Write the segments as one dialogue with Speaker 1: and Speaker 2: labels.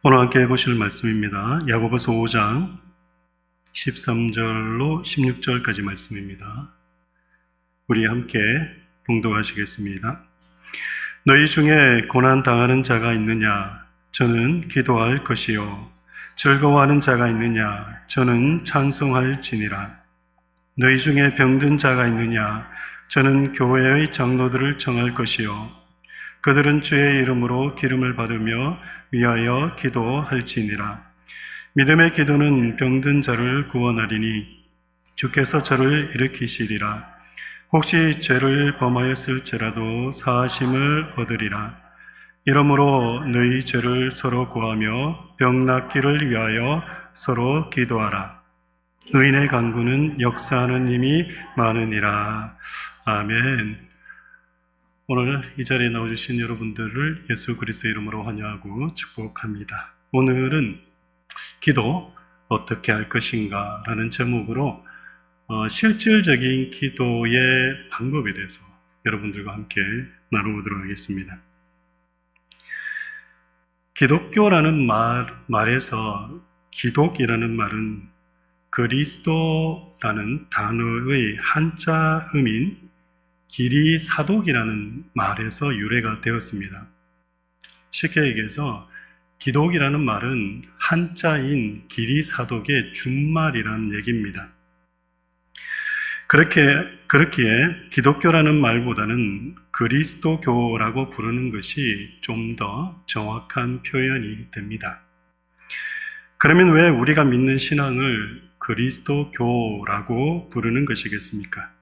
Speaker 1: 오늘 함께 보실 말씀입니다. 야고보서 5장 13절로 16절까지 말씀입니다. 우리 함께 봉독하시겠습니다. 너희 중에 고난 당하는 자가 있느냐? 저는 기도할 것이요. 즐거워하는 자가 있느냐? 저는 찬송할지니라. 너희 중에 병든 자가 있느냐? 저는 교회의 장로들을 청할 것이요. 그들은 주의 이름으로 기름을 받으며 위하여 기도할지니라. 믿음의 기도는 병든 자를 구원하리니 주께서 저를 일으키시리라. 혹시 죄를 범하였을지라도 사하심을 얻으리라. 이러므로 너희 죄를 서로 구하며 병 낫기를 위하여 서로 기도하라. 의인의 간구는 역사하는 힘이 많으니라. 아멘. 오늘 이 자리에 나와주신 여러분들을 예수 그리스도의 이름으로 환영하고 축복합니다. 오늘은 기도 어떻게 할 것인가 라는 제목으로 실질적인 기도의 방법에 대해서 여러분들과 함께 나눠보도록 하겠습니다. 기독교라는 말에서 기독이라는 말은 그리스도라는 단어의 한자음인 기리사독이라는 말에서 유래가 되었습니다. 쉽게 얘기해서 기독이라는 말은 한자인 기리사독의 준말이라는 얘기입니다. 그렇기에 기독교라는 말보다는 그리스도교라고 부르는 것이 좀 더 정확한 표현이 됩니다. 그러면 왜 우리가 믿는 신앙을 그리스도교라고 부르는 것이겠습니까?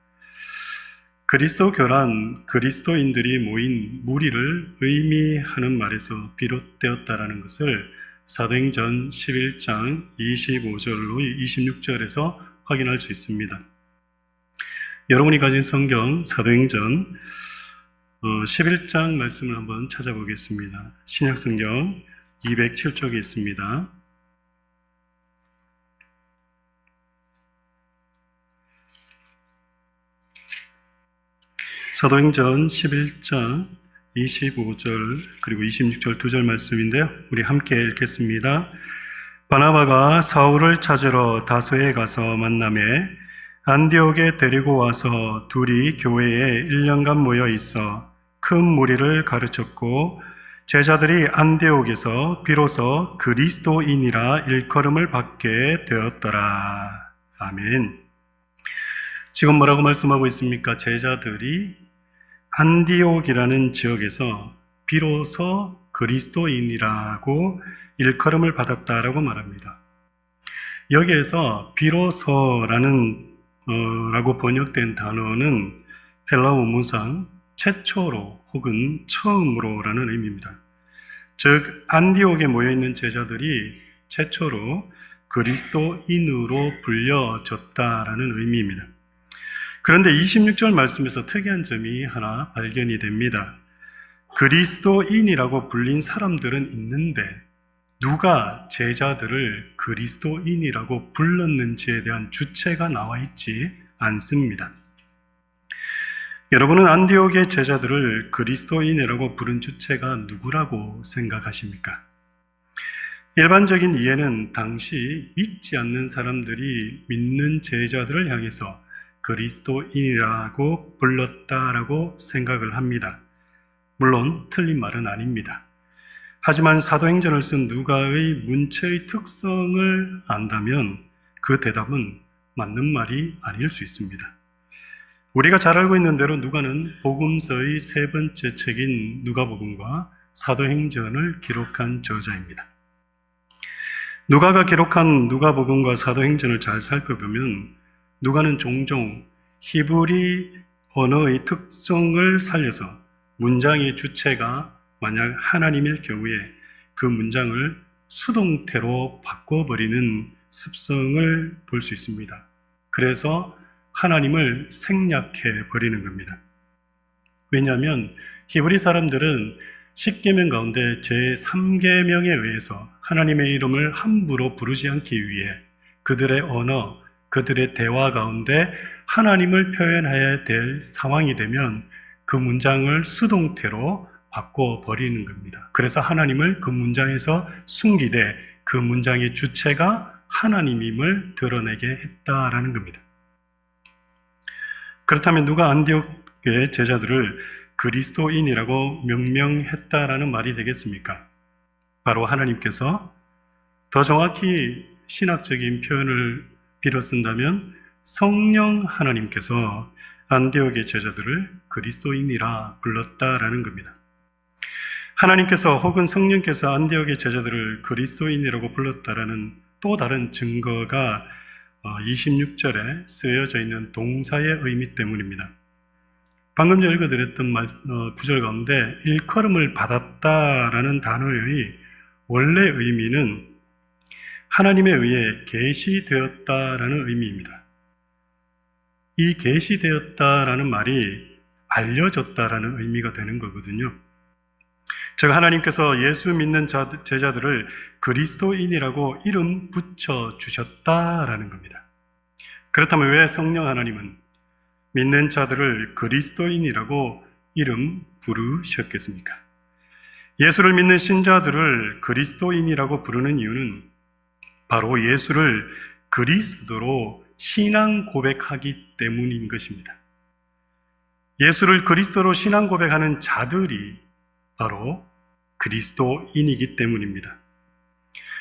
Speaker 1: 그리스도교란 그리스도인들이 모인 무리를 의미하는 말에서 비롯되었다라는 것을 사도행전 11장 25절로 26절에서 확인할 수 있습니다. 여러분이 가진 성경 사도행전 11장 말씀을 한번 찾아보겠습니다. 신약성경 207쪽에 있습니다. 사도행전 11장 25절 그리고 26절 두 절 말씀인데요. 우리 함께 읽겠습니다. 바나바가 사울을 찾으러 다소에 가서 만나매 안디옥에 데리고 와서 둘이 교회에 1년간 모여 있어 큰 무리를 가르쳤고 제자들이 안디옥에서 비로소 그리스도인이라 일컬음을 받게 되었더라. 아멘. 지금 뭐라고 말씀하고 있습니까? 제자들이 안디옥이라는 지역에서 비로소 그리스도인이라고 일컬음을 받았다라고 말합니다. 여기에서 비로소라는 라고 번역된 단어는 헬라 원문상 최초로 혹은 처음으로라는 의미입니다. 즉 안디옥에 모여있는 제자들이 최초로 그리스도인으로 불려졌다라는 의미입니다. 그런데 26절 말씀에서 특이한 점이 하나 발견이 됩니다. 그리스도인이라고 불린 사람들은 있는데 누가 제자들을 그리스도인이라고 불렀는지에 대한 주체가 나와 있지 않습니다. 여러분은 안디옥의 제자들을 그리스도인이라고 부른 주체가 누구라고 생각하십니까? 일반적인 이해는 당시 믿지 않는 사람들이 믿는 제자들을 향해서 그리스도인이라고 불렀다라고 생각을 합니다. 물론 틀린 말은 아닙니다. 하지만 사도행전을 쓴 누가의 문체의 특성을 안다면 그 대답은 맞는 말이 아닐 수 있습니다. 우리가 잘 알고 있는 대로 누가는 복음서의 세 번째 책인 누가복음과 사도행전을 기록한 저자입니다. 누가가 기록한 누가복음과 사도행전을 잘 살펴보면 누가는 종종 히브리 언어의 특성을 살려서 문장의 주체가 만약 하나님일 경우에 그 문장을 수동태로 바꿔버리는 습성을 볼 수 있습니다. 그래서 하나님을 생략해 버리는 겁니다. 왜냐하면 히브리 사람들은 10계명 가운데 제3계명에 의해서 하나님의 이름을 함부로 부르지 않기 위해 그들의 언어, 그들의 대화 가운데 하나님을 표현해야 될 상황이 되면 그 문장을 수동태로 바꿔버리는 겁니다. 그래서 하나님을 그 문장에서 숨기되 그 문장의 주체가 하나님임을 드러내게 했다라는 겁니다. 그렇다면 누가 안디옥의 제자들을 그리스도인이라고 명명했다라는 말이 되겠습니까? 바로 하나님께서, 더 정확히 신학적인 표현을 빌어 쓴다면 성령 하나님께서 안디옥의 제자들을 그리스도인이라 불렀다라는 겁니다. 하나님께서 혹은 성령께서 안디옥의 제자들을 그리스도인이라고 불렀다라는 또 다른 증거가 26절에 쓰여져 있는 동사의 의미 때문입니다. 방금 전 읽어드렸던 구절 가운데 일컬음을 받았다라는 단어의 원래 의미는 하나님에 의해 계시되었다라는 의미입니다. 이 계시되었다라는 말이 알려졌다라는 의미가 되는 거거든요. 즉 하나님께서 예수 믿는 제자들을 그리스도인이라고 이름 붙여주셨다라는 겁니다. 그렇다면 왜 성령 하나님은 믿는 자들을 그리스도인이라고 이름 부르셨겠습니까? 예수를 믿는 신자들을 그리스도인이라고 부르는 이유는 바로 예수를 그리스도로 신앙 고백하기 때문인 것입니다. 예수를 그리스도로 신앙 고백하는 자들이 바로 그리스도인이기 때문입니다.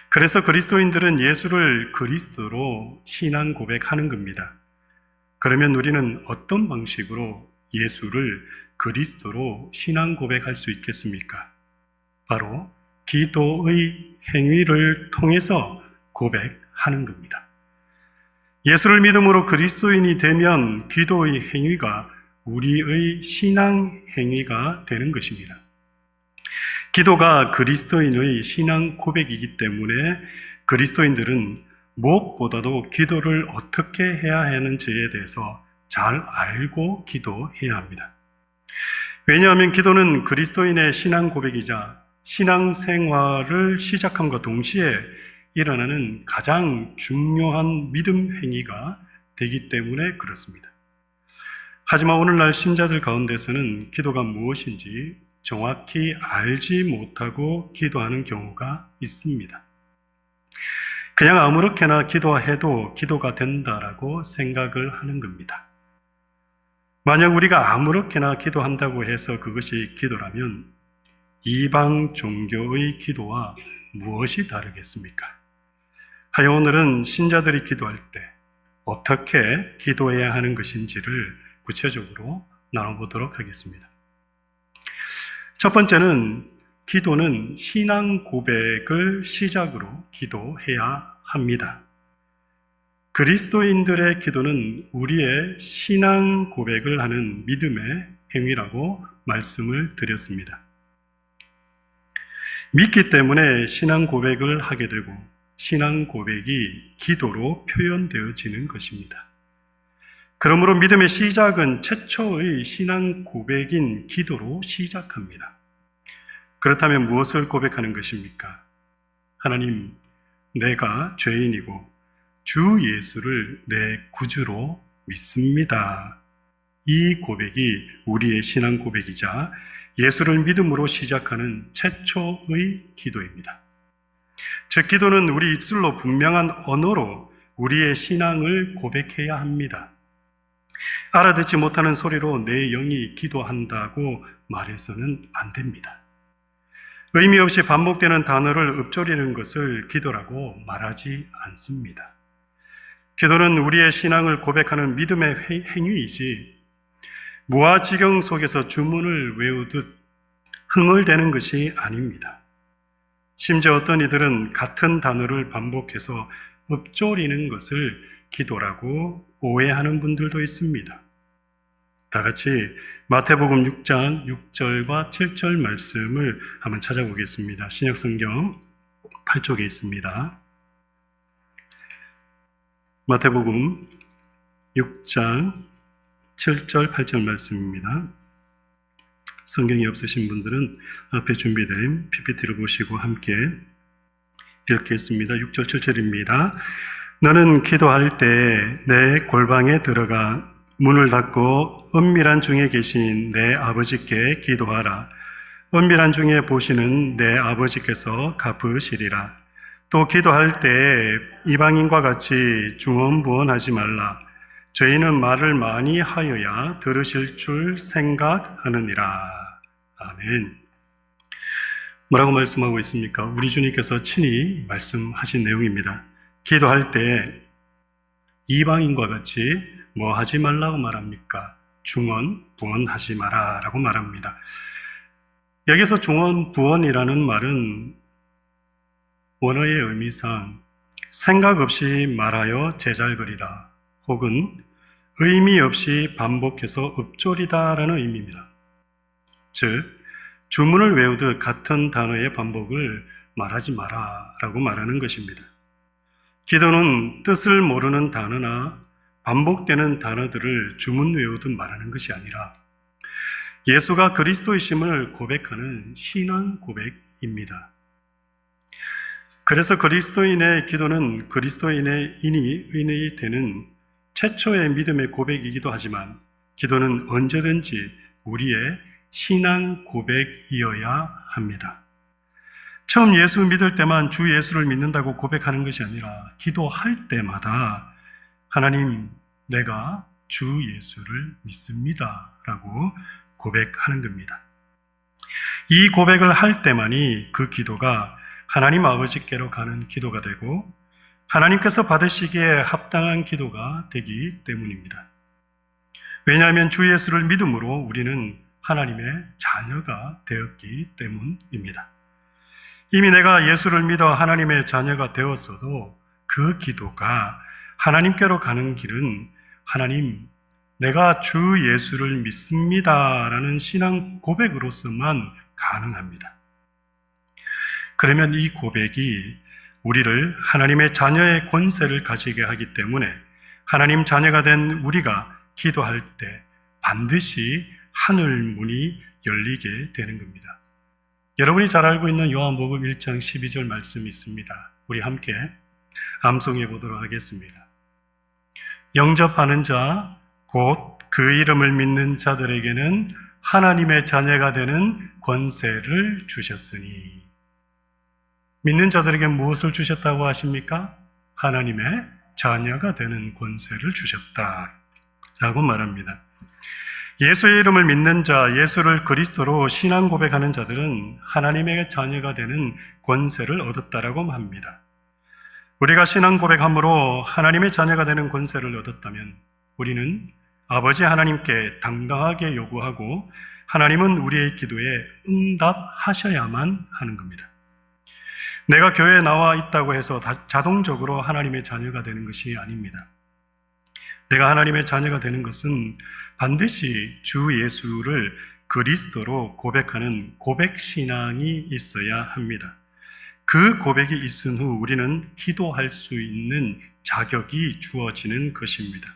Speaker 1: 그래서 그리스도인들은 예수를 그리스도로 신앙 고백하는 겁니다. 그러면 우리는 어떤 방식으로 예수를 그리스도로 신앙 고백할 수 있겠습니까? 바로 기도의 행위를 통해서 고백하는 겁니다. 예수를 믿음으로 그리스도인이 되면 기도의 행위가 우리의 신앙 행위가 되는 것입니다. 기도가 그리스도인의 신앙 고백이기 때문에 그리스도인들은 무엇보다도 기도를 어떻게 해야 하는지에 대해서 잘 알고 기도해야 합니다. 왜냐하면 기도는 그리스도인의 신앙 고백이자 신앙생활을 시작함과 동시에 일어나는 가장 중요한 믿음 행위가 되기 때문에 그렇습니다. 하지만 오늘날 신자들 가운데서는 기도가 무엇인지 정확히 알지 못하고 기도하는 경우가 있습니다. 그냥 아무렇게나 기도해도 기도가 된다라고 생각을 하는 겁니다. 만약 우리가 아무렇게나 기도한다고 해서 그것이 기도라면 이방 종교의 기도와 무엇이 다르겠습니까? 하여 오늘은 신자들이 기도할 때 어떻게 기도해야 하는 것인지를 구체적으로 나눠보도록 하겠습니다. 첫 번째는 기도는 신앙 고백을 시작으로 기도해야 합니다. 그리스도인들의 기도는 우리의 신앙 고백을 하는 믿음의 행위라고 말씀을 드렸습니다. 믿기 때문에 신앙 고백을 하게 되고 신앙 고백이 기도로 표현되어지는 것입니다. 그러므로 믿음의 시작은 최초의 신앙 고백인 기도로 시작합니다. 그렇다면 무엇을 고백하는 것입니까? 하나님, 내가 죄인이고 주 예수를 내 구주로 믿습니다. 이 고백이 우리의 신앙 고백이자 예수를 믿음으로 시작하는 최초의 기도입니다. 즉, 기도는 우리 입술로 분명한 언어로 우리의 신앙을 고백해야 합니다. 알아듣지 못하는 소리로 내 영이 기도한다고 말해서는 안 됩니다. 의미 없이 반복되는 단어를 읊조리는 것을 기도라고 말하지 않습니다. 기도는 우리의 신앙을 고백하는 믿음의 행위이지 무아지경 속에서 주문을 외우듯 흥얼대는 것이 아닙니다. 심지어 어떤 이들은 같은 단어를 반복해서 읊조리는 것을 기도라고 오해하는 분들도 있습니다. 다 같이 마태복음 6장 6절과 7절 말씀을 한번 찾아보겠습니다. 신약성경 8쪽에 있습니다. 마태복음 6장 7절 8절 말씀입니다. 성경이 없으신 분들은 앞에 준비된 PPT를 보시고 함께 읽겠습니다. 6절 7절입니다. 너는 기도할 때 내 골방에 들어가 문을 닫고 은밀한 중에 계신 내 아버지께 기도하라. 은밀한 중에 보시는 내 아버지께서 갚으시리라. 또 기도할 때 이방인과 같이 중언부언하지 말라. 저희는 말을 많이 하여야 들으실 줄 생각하느니라. 아멘. 뭐라고 말씀하고 있습니까? 우리 주님께서 친히 말씀하신 내용입니다. 기도할 때 이방인과 같이 뭐 하지 말라고 말합니까? 중언부언하지 마라 라고 말합니다. 여기서 중언부언이라는 말은 원어의 의미상 생각 없이 말하여 제잘거리다 혹은 의미 없이 반복해서 읊조리다 라는 의미입니다. 즉 주문을 외우듯 같은 단어의 반복을 말하지 마라 라고 말하는 것입니다. 기도는 뜻을 모르는 단어나 반복되는 단어들을 주문 외우듯 말하는 것이 아니라 예수가 그리스도이심을 고백하는 신앙 고백입니다. 그래서 그리스도인의 기도는 그리스도인의 인이 되는 최초의 믿음의 고백이기도 하지만 기도는 언제든지 우리의 신앙 고백이어야 합니다. 처음 예수 믿을 때만 주 예수를 믿는다고 고백하는 것이 아니라 기도할 때마다 하나님, 내가 주 예수를 믿습니다 라고 고백하는 겁니다. 이 고백을 할 때만이 그 기도가 하나님 아버지께로 가는 기도가 되고 하나님께서 받으시기에 합당한 기도가 되기 때문입니다. 왜냐하면 주 예수를 믿음으로 우리는 하나님의 자녀가 되었기 때문입니다. 이미 내가 예수를 믿어 하나님의 자녀가 되었어도 그 기도가 하나님께로 가는 길은 하나님, 내가 주 예수를 믿습니다 라는 신앙 고백으로서만 가능합니다. 그러면 이 고백이 우리를 하나님의 자녀의 권세를 가지게 하기 때문에 하나님 자녀가 된 우리가 기도할 때 반드시 하늘 문이 열리게 되는 겁니다. 여러분이 잘 알고 있는 요한복음 1장 12절 말씀이 있습니다. 우리 함께 암송해 보도록 하겠습니다. 영접하는 자, 곧 그 이름을 믿는 자들에게는 하나님의 자녀가 되는 권세를 주셨으니. 믿는 자들에게 무엇을 주셨다고 하십니까? 하나님의 자녀가 되는 권세를 주셨다라고 말합니다. 예수의 이름을 믿는 자, 예수를 그리스도로 신앙 고백하는 자들은 하나님의 자녀가 되는 권세를 얻었다라고 합니다. 우리가 신앙 고백함으로 하나님의 자녀가 되는 권세를 얻었다면 우리는 아버지 하나님께 당당하게 요구하고 하나님은 우리의 기도에 응답하셔야만 하는 겁니다. 내가 교회에 나와 있다고 해서 자동적으로 하나님의 자녀가 되는 것이 아닙니다. 내가 하나님의 자녀가 되는 것은 반드시 주 예수를 그리스도로 고백하는 고백신앙이 있어야 합니다. 그 고백이 있은 후 우리는 기도할 수 있는 자격이 주어지는 것입니다.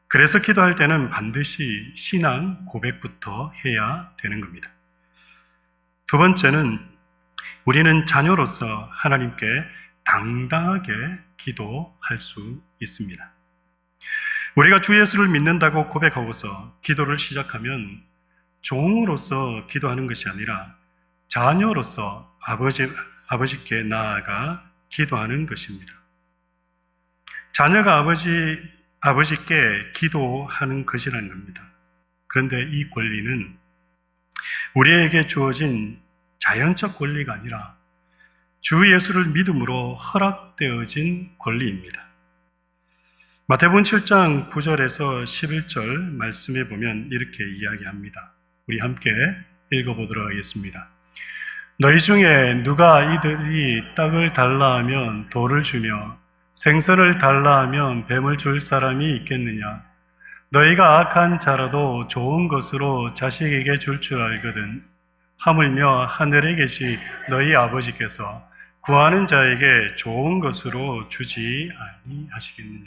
Speaker 1: 그래서 기도할 때는 반드시 신앙 고백부터 해야 되는 겁니다. 두 번째는 우리는 자녀로서 하나님께 당당하게 기도할 수 있습니다. 우리가 주 예수를 믿는다고 고백하고서 기도를 시작하면 종으로서 기도하는 것이 아니라 자녀로서 아버지께 나아가 기도하는 것입니다. 자녀가 아버지께 기도하는 것이라는 겁니다. 그런데 이 권리는 우리에게 주어진 자연적 권리가 아니라 주 예수를 믿음으로 허락되어진 권리입니다. 마태복음 7장 9절에서 11절 말씀에 보면 이렇게 이야기합니다. 우리 함께 읽어보도록 하겠습니다. 너희 중에 누가 이들이 떡을 달라 하면 돌을 주며 생선을 달라 하면 뱀을 줄 사람이 있겠느냐? 너희가 악한 자라도 좋은 것으로 자식에게 줄 알거든. 하물며 하늘에 계시 너희 아버지께서 구하는 자에게 좋은 것으로 주지 아니하시겠느냐?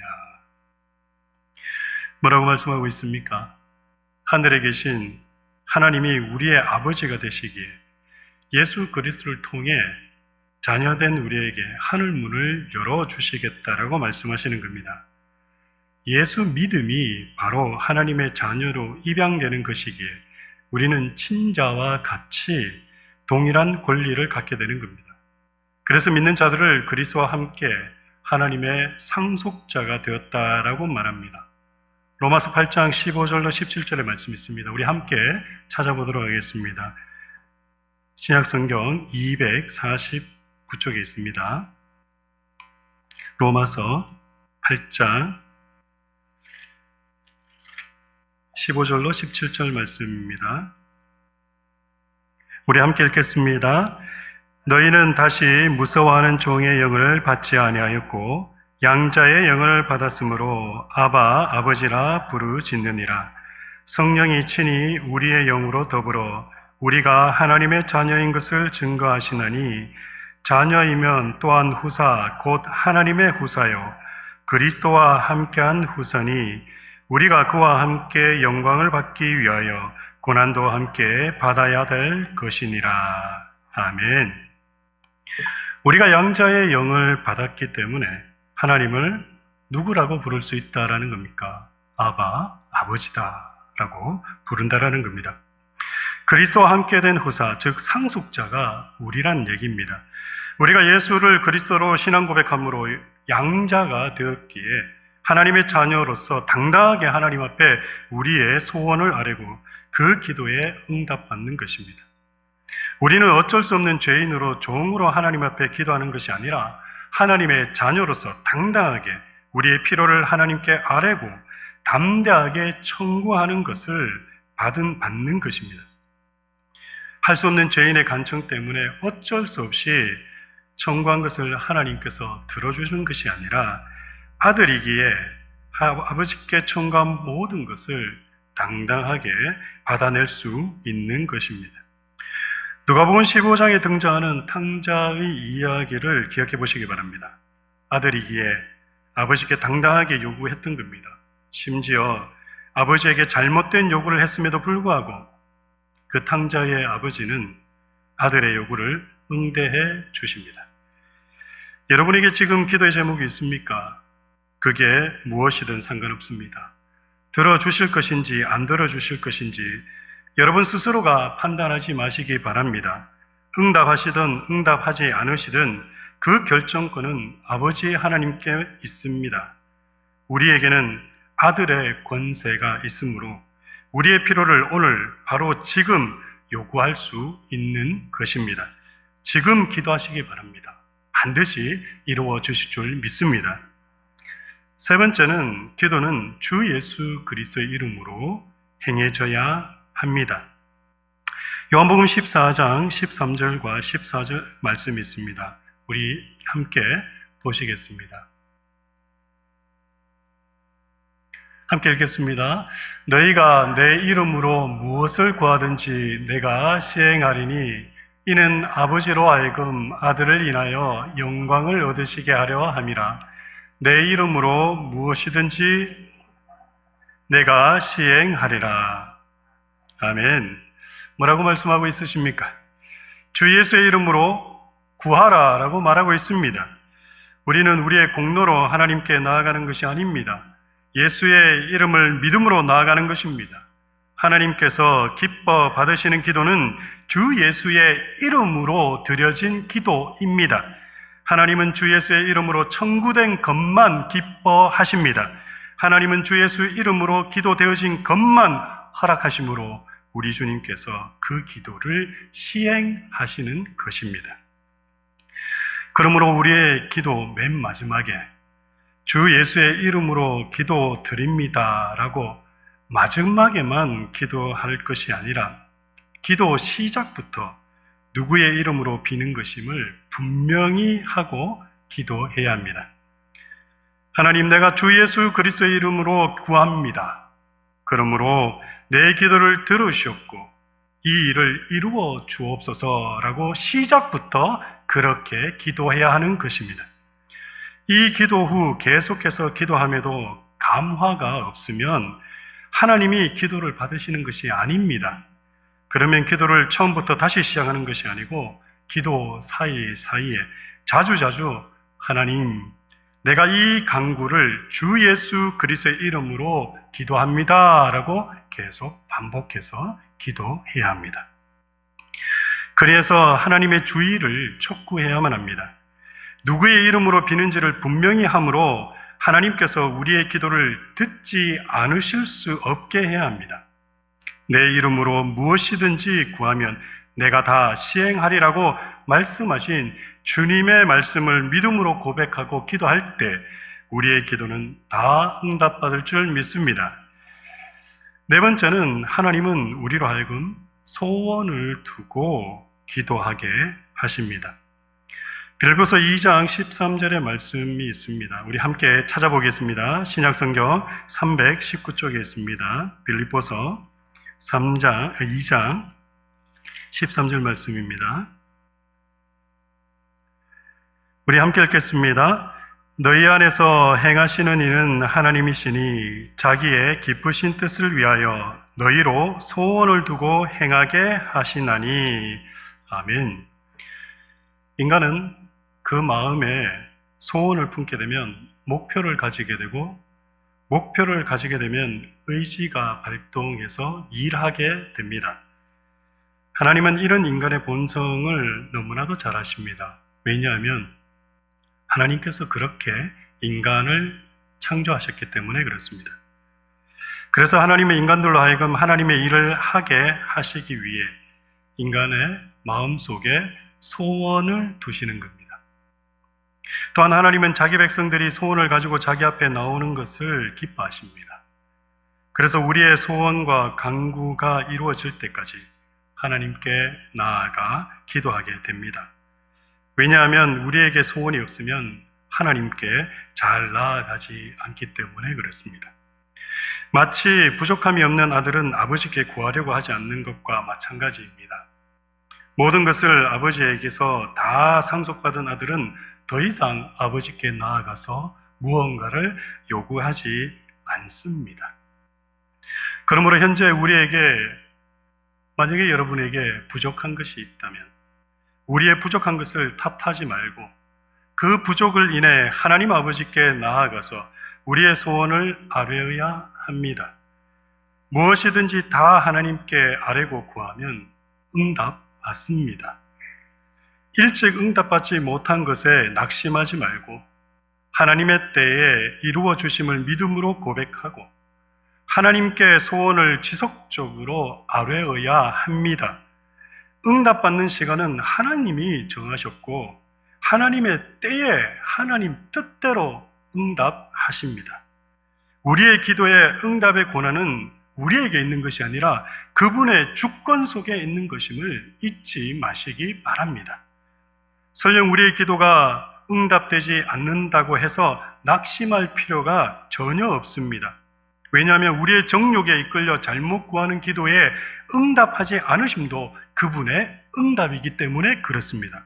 Speaker 1: 뭐라고 말씀하고 있습니까? 하늘에 계신 하나님이 우리의 아버지가 되시기에 예수 그리스도를 통해 자녀된 우리에게 하늘 문을 열어주시겠다라고 말씀하시는 겁니다. 예수 믿음이 바로 하나님의 자녀로 입양되는 것이기에 우리는 친자와 같이 동일한 권리를 갖게 되는 겁니다. 그래서 믿는 자들을 그리스도와 함께 하나님의 상속자가 되었다라고 말합니다. 로마서 8장 15절로 17절의 말씀이 있습니다. 우리 함께 찾아보도록 하겠습니다. 신약성경 249쪽에 있습니다. 로마서 8장 15절로 17절 말씀입니다. 우리 함께 읽겠습니다. 너희는 다시 무서워하는 종의 영을 받지 아니하였고 양자의 영을 받았으므로 아바 아버지라 부르짖느니라. 성령이 친히 우리의 영으로 더불어 우리가 하나님의 자녀인 것을 증거하시나니 자녀이면 또한 후사 곧 하나님의 후사요 그리스도와 함께한 후사니 우리가 그와 함께 영광을 받기 위하여 고난도 함께 받아야 될 것이니라. 아멘. 우리가 양자의 영을 받았기 때문에 하나님을 누구라고 부를 수 있다라는 겁니까? 아바, 아버지다라고 부른다라는 겁니다. 그리스도와 함께 된 후사, 즉 상속자가 우리란 얘기입니다. 우리가 예수를 그리스도로 신앙 고백함으로 양자가 되었기에 하나님의 자녀로서 당당하게 하나님 앞에 우리의 소원을 아뢰고 그 기도에 응답받는 것입니다. 우리는 어쩔 수 없는 죄인으로 종으로 하나님 앞에 기도하는 것이 아니라 하나님의 자녀로서 당당하게 우리의 필요를 하나님께 아뢰고 담대하게 청구하는 것을 받는 것입니다. 할 수 없는 죄인의 간청 때문에 어쩔 수 없이 청구한 것을 하나님께서 들어주시는 것이 아니라 아들이기에 아버지께 청구한 모든 것을 당당하게 받아낼 수 있는 것입니다. 누가복음 15장에 등장하는 탕자의 이야기를 기억해 보시기 바랍니다. 아들이기에 아버지께 당당하게 요구했던 겁니다. 심지어 아버지에게 잘못된 요구를 했음에도 불구하고 그 탕자의 아버지는 아들의 요구를 응대해 주십니다. 여러분에게 지금 기도의 제목이 있습니까? 그게 무엇이든 상관없습니다. 들어주실 것인지 안 들어주실 것인지 여러분 스스로가 판단하지 마시기 바랍니다. 응답하시든 응답하지 않으시든 그 결정권은 아버지 하나님께 있습니다. 우리에게는 아들의 권세가 있으므로 우리의 필요를 오늘 바로 지금 요구할 수 있는 것입니다. 지금 기도하시기 바랍니다. 반드시 이루어 주실 줄 믿습니다. 세 번째는 기도는 주 예수 그리스도의 이름으로 행해져야 합니다. 요한복음 14장 13절과 14절 말씀이 있습니다. 우리 함께 보시겠습니다. 함께 읽겠습니다. 너희가 내 이름으로 무엇을 구하든지 내가 시행하리니 이는 아버지로 하여금 아들을 인하여 영광을 얻으시게 하려 함이라. 내 이름으로 무엇이든지 내가 시행하리라. 아멘. 뭐라고 말씀하고 있으십니까? 주 예수의 이름으로 구하라 라고 말하고 있습니다. 우리는 우리의 공로로 하나님께 나아가는 것이 아닙니다. 예수의 이름을 믿음으로 나아가는 것입니다. 하나님께서 기뻐 받으시는 기도는 주 예수의 이름으로 드려진 기도입니다. 하나님은 주 예수의 이름으로 청구된 것만 기뻐하십니다. 하나님은 주 예수 이름으로 기도되어진 것만 허락하심으로 우리 주님께서 그 기도를 시행하시는 것입니다. 그러므로 우리의 기도 맨 마지막에 주 예수의 이름으로 기도 드립니다 라고 마지막에만 기도할 것이 아니라 기도 시작부터 누구의 이름으로 비는 것임을 분명히 하고 기도해야 합니다. 하나님, 내가 주 예수 그리스도의 이름으로 구합니다. 그러므로 내 기도를 들으셨고 이 일을 이루어 주옵소서라고 시작부터 그렇게 기도해야 하는 것입니다. 이 기도 후 계속해서 기도함에도 감화가 없으면 하나님이 기도를 받으시는 것이 아닙니다. 그러면 기도를 처음부터 다시 시작하는 것이 아니고 기도 사이사이에 자주자주 하나님, 내가 이 간구를 주 예수 그리스도의 이름으로 기도합니다 라고 계속 반복해서 기도해야 합니다. 그래서 하나님의 주의를 촉구해야만 합니다. 누구의 이름으로 비는지를 분명히 함으로 하나님께서 우리의 기도를 듣지 않으실 수 없게 해야 합니다. 내 이름으로 무엇이든지 구하면 내가 다 시행하리라고 말씀하신 주님의 말씀을 믿음으로 고백하고 기도할 때 우리의 기도는 다 응답받을 줄 믿습니다. 네 번째는 하나님은 우리로 하여금 소원을 두고 기도하게 하십니다. 빌립보서 2장 13절의 말씀이 있습니다. 우리 함께 찾아보겠습니다. 신약성경 319쪽에 있습니다. 빌립보서 2장 13절 말씀입니다. 우리 함께 읽겠습니다. 너희 안에서 행하시는 이는 하나님이시니 자기의 기쁘신 뜻을 위하여 너희로 소원을 두고 행하게 하시나니. 아멘. 인간은 그 마음에 소원을 품게 되면 목표를 가지게 되고, 목표를 가지게 되면 의지가 발동해서 일하게 됩니다. 하나님은 이런 인간의 본성을 너무나도 잘 아십니다. 왜냐하면 하나님께서 그렇게 인간을 창조하셨기 때문에 그렇습니다. 그래서 하나님의 인간들로 하여금 하나님의 일을 하게 하시기 위해 인간의 마음속에 소원을 두시는 겁니다. 또한 하나님은 자기 백성들이 소원을 가지고 자기 앞에 나오는 것을 기뻐하십니다. 그래서 우리의 소원과 간구가 이루어질 때까지 하나님께 나아가 기도하게 됩니다. 왜냐하면 우리에게 소원이 없으면 하나님께 잘 나아가지 않기 때문에 그렇습니다. 마치 부족함이 없는 아들은 아버지께 구하려고 하지 않는 것과 마찬가지입니다. 모든 것을 아버지에게서 다 상속받은 아들은 더 이상 아버지께 나아가서 무언가를 요구하지 않습니다. 그러므로 현재 우리에게, 만약에 여러분에게 부족한 것이 있다면 우리의 부족한 것을 탓하지 말고 그 부족을 인해 하나님 아버지께 나아가서 우리의 소원을 아뢰어야 합니다. 무엇이든지 다 하나님께 아뢰고 구하면 응답받습니다. 일찍 응답받지 못한 것에 낙심하지 말고 하나님의 때에 이루어 주심을 믿음으로 고백하고 하나님께 소원을 지속적으로 아뢰어야 합니다. 응답받는 시간은 하나님이 정하셨고 하나님의 때에 하나님 뜻대로 응답하십니다. 우리의 기도의 응답의 권한은 우리에게 있는 것이 아니라 그분의 주권 속에 있는 것임을 잊지 마시기 바랍니다. 설령 우리의 기도가 응답되지 않는다고 해서 낙심할 필요가 전혀 없습니다. 왜냐하면 우리의 정욕에 이끌려 잘못 구하는 기도에 응답하지 않으심도 그분의 응답이기 때문에 그렇습니다.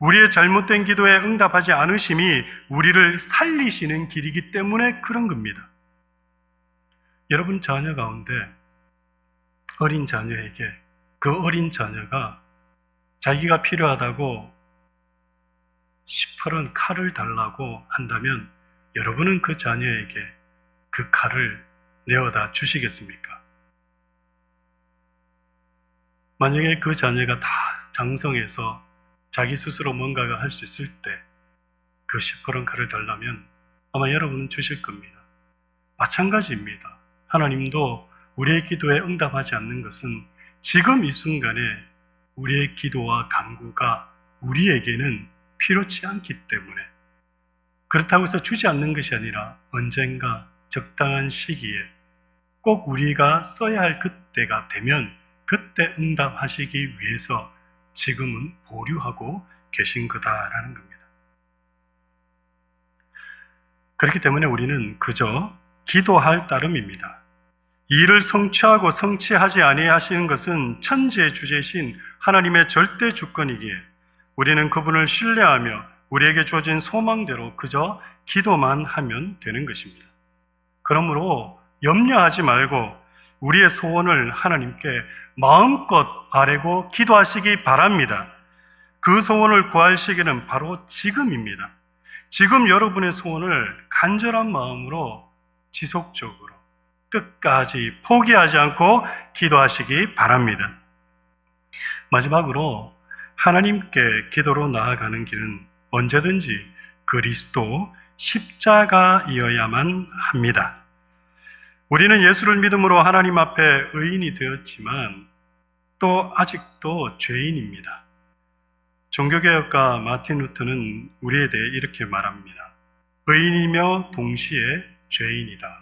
Speaker 1: 우리의 잘못된 기도에 응답하지 않으심이 우리를 살리시는 길이기 때문에 그런 겁니다. 여러분 자녀 가운데 어린 자녀에게 그 어린 자녀가 자기가 필요하다고 시퍼런 칼을 달라고 한다면 여러분은 그 자녀에게 그 칼을 내어다 주시겠습니까? 만약에 그 자녀가 다 장성해서 자기 스스로 뭔가가 할 수 있을 때 그 시퍼런 칼을 달라면 아마 여러분은 주실 겁니다. 마찬가지입니다. 하나님도 우리의 기도에 응답하지 않는 것은 지금 이 순간에 우리의 기도와 간구가 우리에게는 필요치 않기 때문에, 그렇다고 해서 주지 않는 것이 아니라 언젠가 적당한 시기에 꼭 우리가 써야 할 그때가 되면 그때 응답하시기 위해서 지금은 보류하고 계신 거다라는 겁니다. 그렇기 때문에 우리는 그저 기도할 따름입니다. 일을 성취하고 성취하지 아니하시는 것은 천지의 주제이신 하나님의 절대 주권이기에 우리는 그분을 신뢰하며 우리에게 주어진 소망대로 그저 기도만 하면 되는 것입니다. 그러므로 염려하지 말고 우리의 소원을 하나님께 마음껏 아뢰고 기도하시기 바랍니다. 그 소원을 구할 시기는 바로 지금입니다. 지금 여러분의 소원을 간절한 마음으로 지속적으로 끝까지 포기하지 않고 기도하시기 바랍니다. 마지막으로 하나님께 기도로 나아가는 길은 언제든지 그리스도 십자가이어야만 합니다. 우리는 예수를 믿음으로 하나님 앞에 의인이 되었지만 또 아직도 죄인입니다. 종교개혁가 마틴 루터는 우리에 대해 이렇게 말합니다. 의인이며 동시에 죄인이다.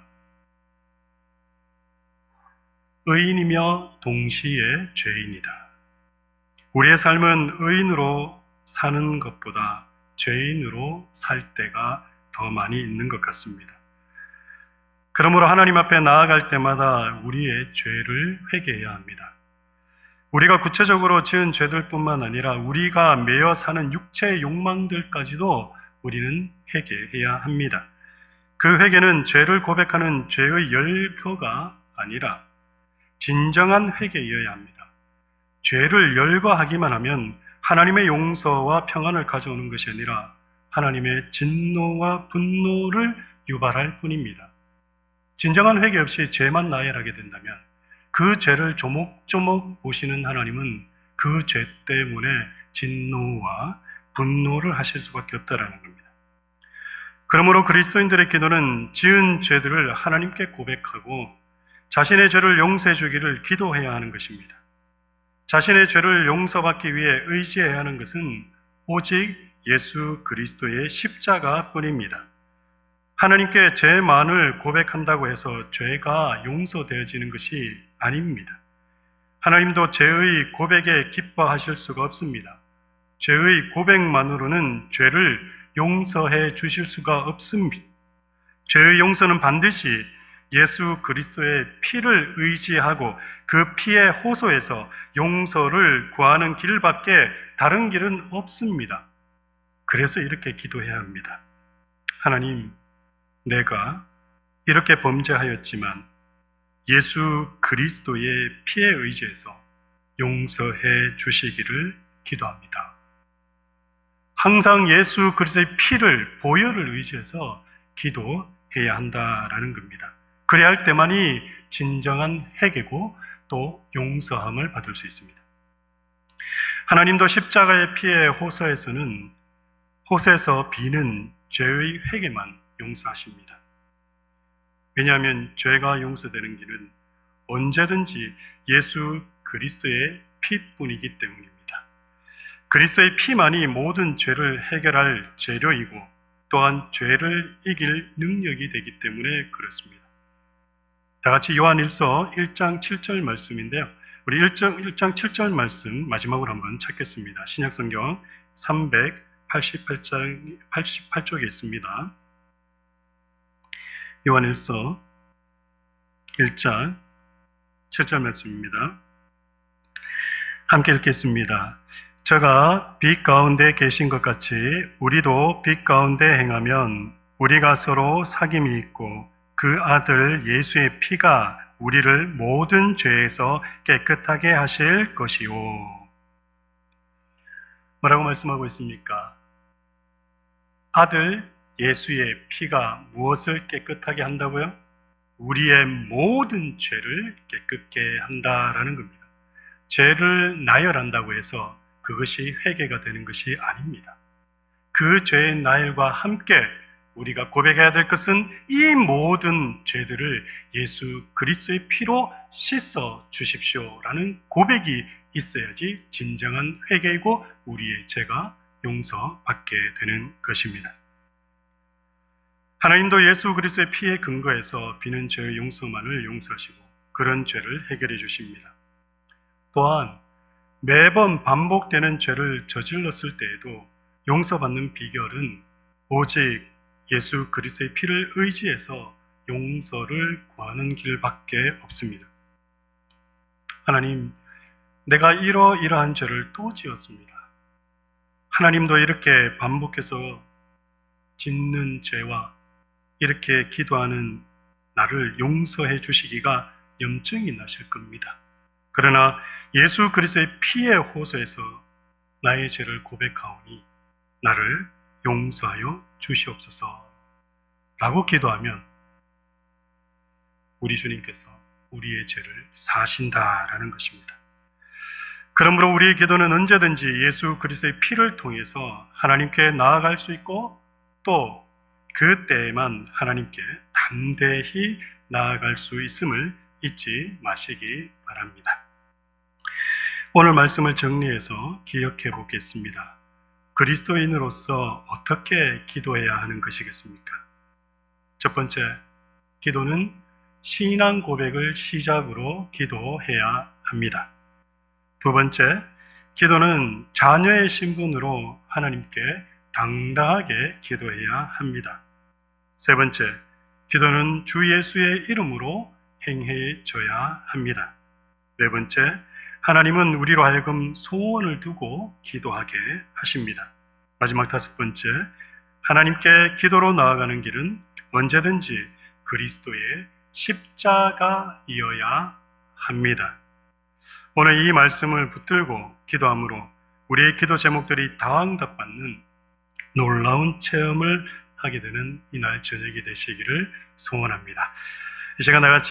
Speaker 1: 의인이며 동시에 죄인이다. 우리의 삶은 의인으로 사는 것보다 죄인으로 살 때가 더 많이 있는 것 같습니다. 그러므로 하나님 앞에 나아갈 때마다 우리의 죄를 회개해야 합니다. 우리가 구체적으로 지은 죄들뿐만 아니라 우리가 매여 사는 육체의 욕망들까지도 우리는 회개해야 합니다. 그 회개는 죄를 고백하는 죄의 열거가 아니라 진정한 회개이어야 합니다. 죄를 열거하기만 하면 하나님의 용서와 평안을 가져오는 것이 아니라 하나님의 진노와 분노를 유발할 뿐입니다. 진정한 회개 없이 죄만 나열하게 된다면 그 죄를 조목조목 보시는 하나님은 그 죄 때문에 진노와 분노를 하실 수밖에 없다라는 겁니다. 그러므로 그리스도인들의 기도는 지은 죄들을 하나님께 고백하고 자신의 죄를 용서해 주기를 기도해야 하는 것입니다. 자신의 죄를 용서받기 위해 의지해야 하는 것은 오직 예수 그리스도의 십자가뿐입니다. 하나님께 죄만을 고백한다고 해서 죄가 용서되어지는 것이 아닙니다. 하나님도 죄의 고백에 기뻐하실 수가 없습니다. 죄의 고백만으로는 죄를 용서해 주실 수가 없습니다. 죄의 용서는 반드시 예수 그리스도의 피를 의지하고 그 피의 호소에서 용서를 구하는 길밖에 다른 길은 없습니다. 그래서 이렇게 기도해야 합니다. 하나님, 내가 이렇게 범죄하였지만 예수 그리스도의 피에 의지해서 용서해 주시기를 기도합니다. 항상 예수 그리스도의 피를, 보혈을 의지해서 기도해야 한다라는 겁니다. 그래야 할 때만이 진정한 회개고 또 용서함을 받을 수 있습니다. 하나님도 십자가의 피의 호소에서 비는 죄의 회개만 용서하십니다. 왜냐하면 죄가 용서되는 길은 언제든지 예수 그리스도의 피뿐이기 때문입니다. 그리스도의 피만이 모든 죄를 해결할 재료이고 또한 죄를 이길 능력이 되기 때문에 그렇습니다. 다 같이 요한일서 1장 7절 말씀인데요. 우리 1장 7절 말씀 마지막으로 한번 찾겠습니다. 신약성경 388쪽에 있습니다. 요한일서 1장 7절 말씀입니다. 함께 읽겠습니다. 저가 빛 가운데 계신 것 같이 우리도 빛 가운데 행하면 우리가 서로 사귐이 있고 그 아들 예수의 피가 우리를 모든 죄에서 깨끗하게 하실 것이요. 뭐라고 말씀하고 있습니까? 아들 예수의 피가 무엇을 깨끗하게 한다고요? 우리의 모든 죄를 깨끗게 한다라는 겁니다. 죄를 나열한다고 해서 그것이 회개가 되는 것이 아닙니다. 그 죄의 나열과 함께 우리가 고백해야 될 것은 이 모든 죄들을 예수 그리스도의 피로 씻어 주십시오라는 고백이 있어야지 진정한 회개이고 우리의 죄가 용서받게 되는 것입니다. 하나님도 예수 그리스도의 피에 근거해서 비는 죄의 용서만을 용서하시고 그런 죄를 해결해 주십니다. 또한 매번 반복되는 죄를 저질렀을 때에도 용서받는 비결은 오직 예수 그리스도의 피를 의지해서 용서를 구하는 길밖에 없습니다. 하나님, 내가 이러이러한 죄를 또 지었습니다. 하나님도 이렇게 반복해서 짓는 죄와 이렇게 기도하는 나를 용서해 주시기가 염증이 나실 겁니다. 그러나 예수 그리스도의 피의 호소에서 나의 죄를 고백하오니 나를 용서하여 주시옵소서 라고 기도하면 우리 주님께서 우리의 죄를 사하신다라는 것입니다. 그러므로 우리의 기도는 언제든지 예수 그리스도의 피를 통해서 하나님께 나아갈 수 있고 또 그때에만 하나님께 담대히 나아갈 수 있음을 잊지 마시기 바랍니다. 오늘 말씀을 정리해서 기억해 보겠습니다. 그리스도인으로서 어떻게 기도해야 하는 것이겠습니까? 첫 번째, 기도는 신앙 고백을 시작으로 기도해야 합니다. 두 번째, 기도는 자녀의 신분으로 하나님께 당당하게 기도해야 합니다. 세 번째, 기도는 주 예수의 이름으로 행해져야 합니다. 네 번째, 하나님은 우리로 하여금 소원을 두고 기도하게 하십니다. 마지막 다섯 번째, 하나님께 기도로 나아가는 길은 언제든지 그리스도의 십자가이어야 합니다. 오늘 이 말씀을 붙들고 기도함으로 우리의 기도 제목들이 다 응답받는 놀라운 체험을 하게 되는 이날 저녁이 되시기를 소원합니다. 이 시간 다 같이